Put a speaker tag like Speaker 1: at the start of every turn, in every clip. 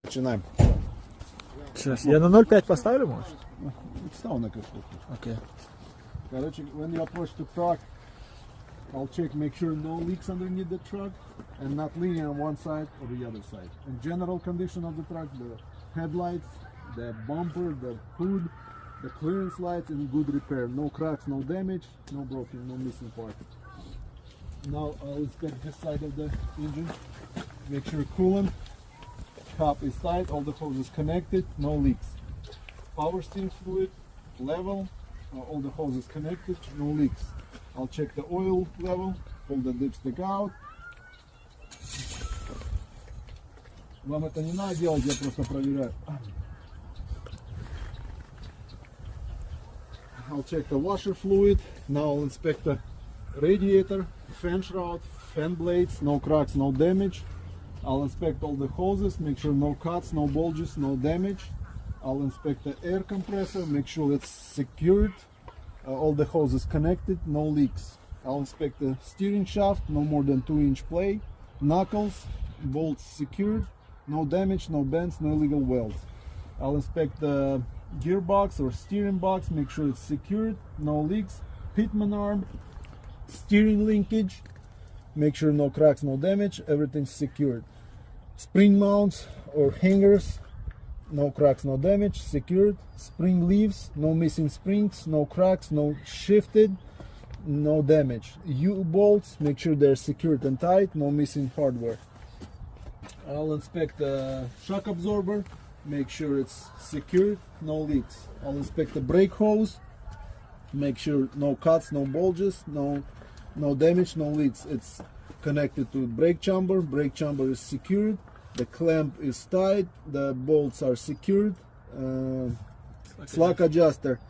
Speaker 1: Начинаем.
Speaker 2: Сейчас. Я на 0,5 поставлю, может?
Speaker 1: Стал на капот.
Speaker 2: Окей.
Speaker 1: Короче, when you approach the truck, I'll check, make sure no leaks underneath the truck and not leaning on one side or the other side. In general condition of the truck, the headlights, the bumper, the hood, the clearance lights in good repair. No cracks, no damage, no broken, no missing part. Now I'll inspect this side of the engine. Make sure coolant cap is tight, all the hoses connected, no leaks. Power steering fluid level, all the hoses connected, no leaks. I'll check the oil level, pull the dipstick out. Вам это не надо делать, я просто проверяю. I'll check the washer fluid. Now I'll inspect the radiator, fan shroud, fan blades, no cracks, no damage. I'll inspect all the hoses, make sure no cuts, no bulges, no damage. I'll inspect the air compressor, make sure it's secured. All the hoses connected, no leaks. I'll inspect the steering shaft, no more than 2-inch play. Knuckles, bolts secured, no damage, no bends, no illegal welds. I'll inspect the gearbox or steering box, make sure it's secured, no leaks. Pitman arm, steering linkage, make sure no cracks, no damage, everything's secured. Spring mounts or hangers, no cracks, no damage, secured. Spring leaves, no missing springs, no cracks, no shifted, no damage. U-bolts, make sure they're secured and tight, no missing hardware. I'll inspect the shock absorber, make sure it's secured, no leaks. I'll inspect the brake hose, make sure no cuts, no bulges, no damage, no leaks. It's connected to brake chamber is secured, the clamp is tight, the bolts are secured. Slack adjuster,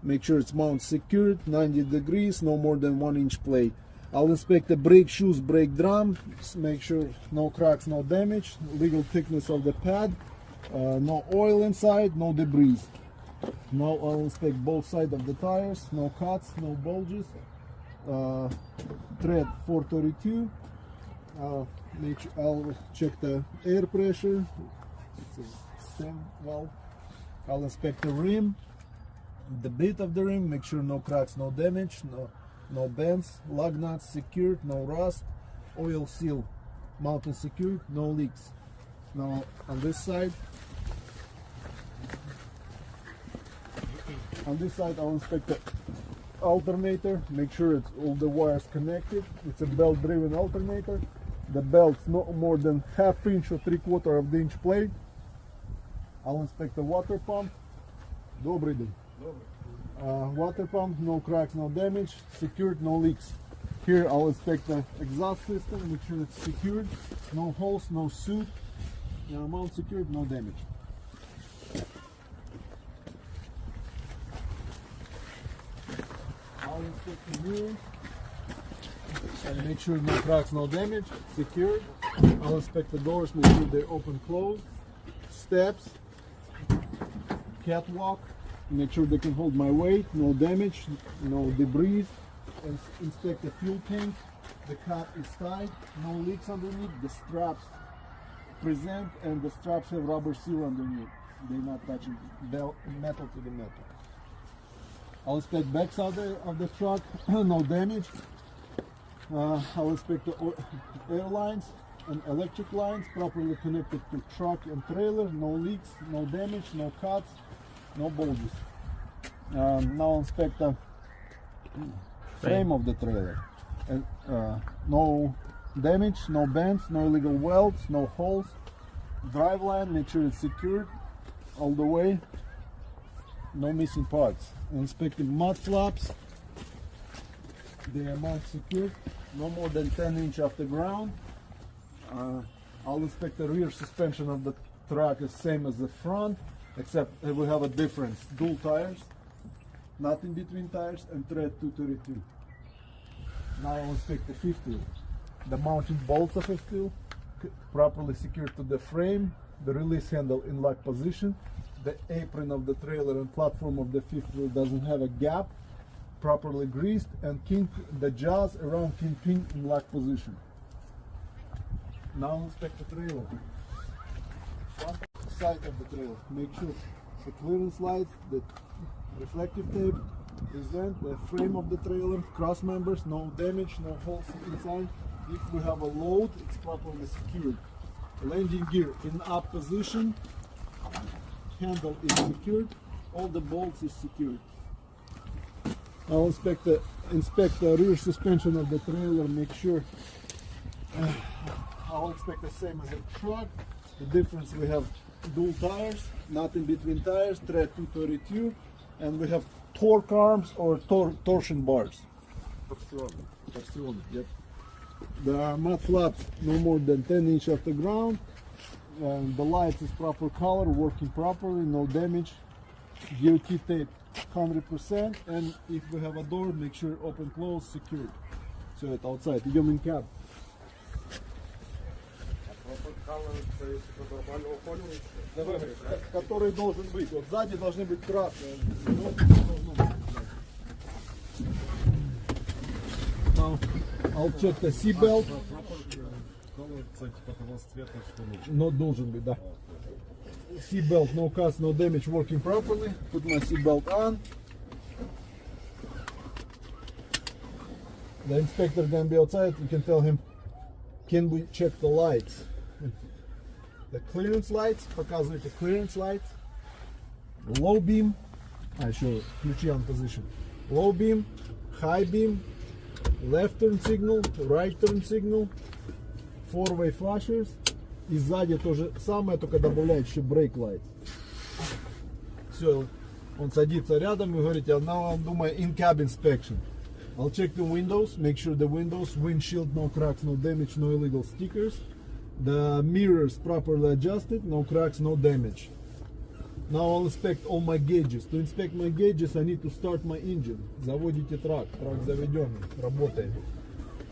Speaker 1: make sure it's mount secured, 90 degrees, no more than 1-inch play. I'll inspect the brake shoes, brake drum, make sure no cracks, no damage, legal thickness of the pad, no oil inside, no debris. Now I'll inspect both sides of the tires, no cuts, no bulges. Tread 432. I'll check the air pressure. It's a stem valve. I'll inspect the rim, the bit of the rim, make sure no cracks, no damage, no bends, lug nuts secured, no rust, oil seal mounted secured, no leaks. Now on this side, I'll inspect the alternator, make sure it's all the wires connected. It's a belt driven alternator. The belt's no more than 1/2 inch or 3/4 of the inch plate. I'll inspect the water pump. Добрый день. Water pump, no cracks, no damage, secured, no leaks. Here I'll inspect the exhaust system, make sure it's secured, no holes, no soot, mount secured, no damage. I'll inspect the wheels and make sure no cracks, no damage, secured. I'll inspect the doors, make sure they're open, closed. Steps, catwalk, make sure they can hold my weight, no damage, no debris. And inspect the fuel tank, the cap is tight, no leaks underneath, the straps present and the straps have rubber seal underneath. They're not touching metal to the metal. I'll inspect backside of the truck, no damage. I'll inspect the air lines and electric lines properly connected to truck and trailer, no leaks, no damage, no cuts, no bulges. Now I'll inspect the frame of the trailer. And, no damage, no bends, no illegal welds, no holes. Driveline, make sure it's secured all the way. No missing parts. Inspecting mud flaps. They are mount secured. No more than 10 inch off the ground. I'll inspect the rear suspension of the truck is same as the front, except we have a difference. Dual tires, nothing between tires, and tread 232. Now I'll inspect the fifth wheel. The mounting bolts of fifth wheel properly secured to the frame, the release handle in lock position, the apron of the trailer and platform of the fifth wheel doesn't have a gap, properly greased, and the jaws around kingpin in lock position. Now inspect the trailer. side of the trailer. Make sure the clearance lights, the reflective tape, present the frame of the trailer, cross members, no damage, no holes inside. If we have a load, it's properly secured. Landing gear in up position, handle is secured, all the bolts is secured. I'll inspect the rear suspension of the trailer, make sure. I'll inspect the same as a truck. The difference, we have dual tires, nothing between tires, tread 232, and we have torque arms or torsion bars. Torsion, yep. The mud flaps no more than 10 inches off the ground. The lights is proper color, working properly, no damage. Gear key tape 100%, and if we have a door, make sure open, close, secured. Все это outside. Идем in cab. Который должен быть. Вот сзади должны быть красные. Now, I'll check the seatbelt. Но должен быть, да. Seatbelt, no cuts, no damage, working properly. Put my seatbelt on. The inspector gonna be outside. We can tell him, can we check the lights? The clearance lights, показывайте clearance lights. Low beam, еще ключи on position. Low beam, high beam, left turn signal, right turn signal, four-way flashers. И сзади то же самое, только добавляет еще brake light. Все, он садится рядом и говорит, now I'm doing my in-cab inspection. I'll check the windows, make sure the windows, windshield, no cracks, no damage, no illegal stickers. The mirrors properly adjusted, no cracks, no damage. Now I'll inspect all my gauges. To inspect my gauges, I need to start my engine. Заводите трак, трак заведенный, работает.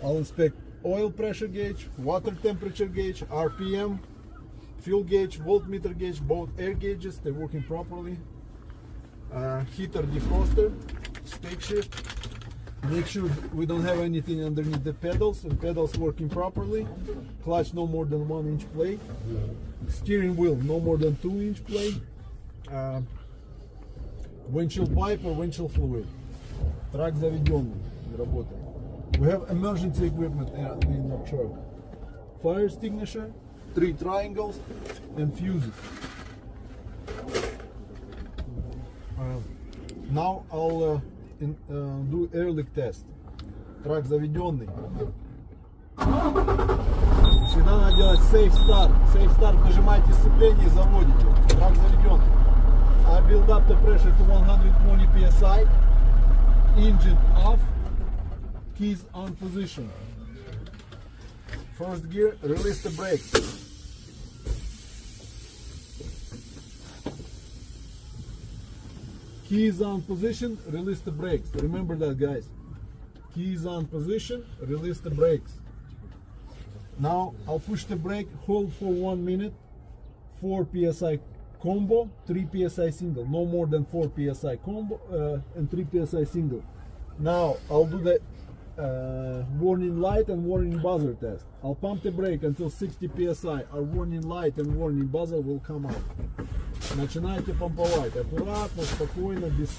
Speaker 1: I'll inspect oil pressure gauge, water temperature gauge, RPM, fuel gauge, voltmeter gauge, both air gauges, they're working properly. Heater, defroster, stake shift. Make sure we don't have anything underneath the pedals, and pedals working properly. Clutch no more than 1 inch plate. Steering wheel no more than 2 inch plate. Windshield wiper, windshield fluid. Трак заведенный, работает. We have emergency equipment in the truck. Fire extinguisher, 3 triangles, and fuses. Now I'll do air leak test. Трак заведенный. Всегда надо делать safe start. Safe start, нажимаете сцепление и заводите. Трак заведенный. I build up the pressure to 120 psi. Engine off. Keys on position. First gear, release the brakes. Keys on position, release the brakes. Remember that, guys. Keys on position, release the brakes. Now I'll push the brake, hold for 1 minute. 4 psi combo, 3 psi single. No more than 4 psi combo and 3 psi single. Now I'll do the warning light and warning buzzer test. I'll pump the brake until 60 psi. Our warning light and warning buzzer will come out. Начинайте помповать. Аккуратно, спокойно, без...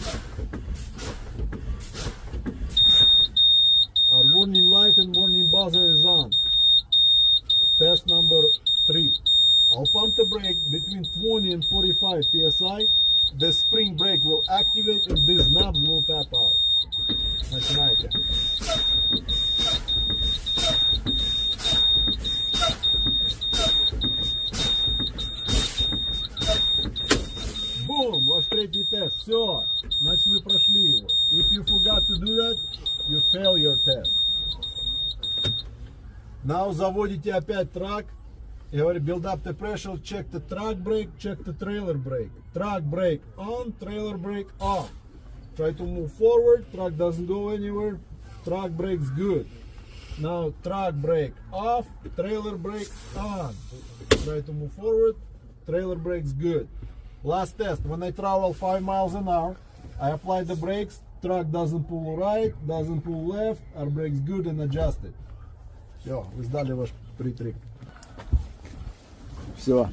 Speaker 1: Our warning light and warning buzzer is on. Test number 3. I'll pump the brake between 20 and 45 psi. The spring brake will activate and these knobs will tap out. Начинайте. Boom! Ваш третий тест. Все. Значит, вы прошли его. If you forgot to do that, you fail your test. Now заводите опять трак. Я говорю, build up the pressure, check the track brake, check the trailer brake. Track brake on, trailer brake off. Try to move forward, track doesn't go anywhere, track brake's good. Now track brake off, trailer brake on. Try to move forward, trailer brake's good. Last test, when I travel 5 miles an hour, I apply the brakes, truck doesn't pull right, doesn't pull left, our brake's good and adjusted. Все, вы сдали ваш притрик. Все.